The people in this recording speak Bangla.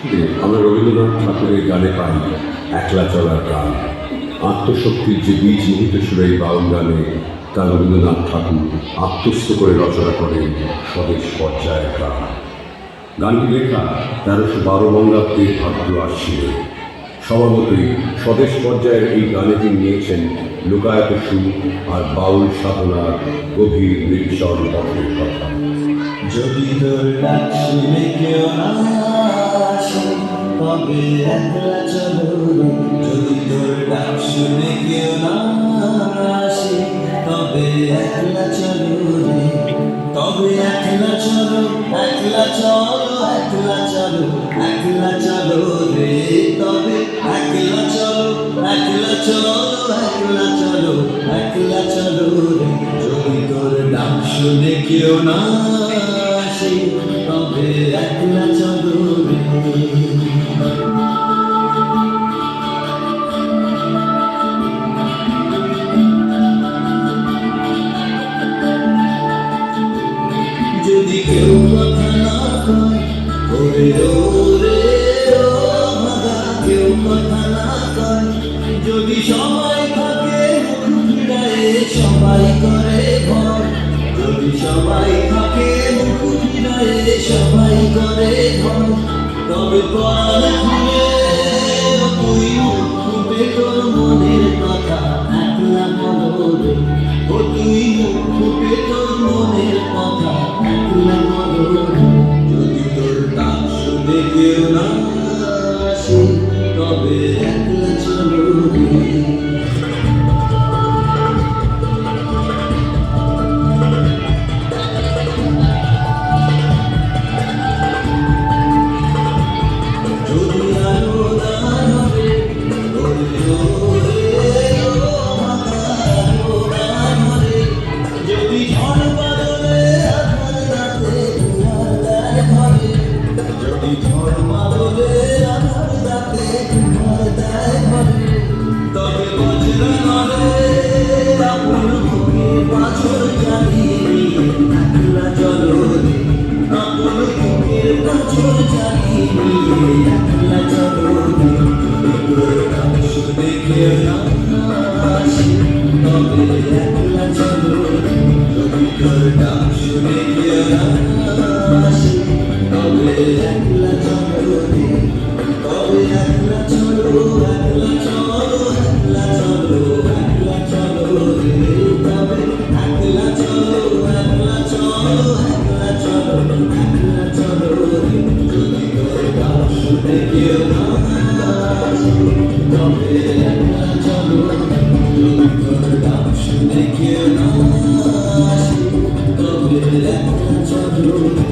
আমরা রবীন্দ্রনাথ ঠাকুরের গানে পাই একলা চলার গান। আত্মশক্তির যে বীজ নিহিত ছিল এই বাউল গানে, তা রবীন্দ্রনাথ ঠাকুর আত্মস্থ করে রচনা করেন স্বদেশ পর্যায়ের গান। গানটি লেখা 1312 বঙ্গাব্দে ভাদ্র আশ্বিনে। স্বভাবতই স্বদেশ পর্যায়ের এই গানে তিনি নিয়েছেন লোকায়ত সুর আর বাউল সাধনার গভীর নির্জন পথের কথা। যদি তোর ডাক শুনে কেউ না আসে তবে একলা চলো রে। যদি তোর ডাক শুনে কেউ না আসে তবে একলা চলো রে। তবে একলা চলো, একলা চলো, একলা চলো, একলা চলো রে। তবে একলা চলো, একলা চলো, একলা চলো, একলা চলো রে। যদি তোর ডাক শুনে কেউ না আসে তবে একলা চলো রে। যদি কেউ কথা না কয় ওরে ওরে ও ভাগা, কেউ কথা না কয়, যদি সবাই থাকে মুখ ফিরায়ে সবাই করে ভয়, যদি সবাই থাকে মুখ ফিরায়ে সবাই করে ভয়, তবে পরাণ খুলে তুই মুখ ফুটে তোর মনের কথা একলা বলো রে। ও তুই মুখ ফুটে তোর মনের কথা একলা বলো রে। যদি তোর ডাক শুনে কেউ না আসে তবে একলা চলো রে। যদি আলো দান হবে ওরে ওরে ও ভাগা, আলো দান হবে, যদি ঝড় বাদলে আধার রাতে ঘুমার দেয় ঘরে, যদি ঝড় বাদলে আধার রাতে ঘুমার দেয় ঘরে, তবে বজ্র নড়ে আপন বুকে পাথর জ্বালিয়ে নিয়ে একলা চলো রে। আপন বুকের পাথর জ্বালিয়ে নিয়ে একলা চলো রে। তোর ডাক শুনে কেউ না আসে তবে একলা চলো রে। যদি তোর ডাক শুনে কেউ না আসে তবে একলা চলো রে। তবে একলা চলো, একলা চলো, একলা চলো, একলা চলো রে। তবে একলা চলো, একলা চলো, একলা চলো, একলা চলো রে। যদি তোর ডাক শুনে কেউ না আসে তবে একলা চলো রে। যদি তোর ডাক শুনে কেউ না আসে তবে একলা চলো রে।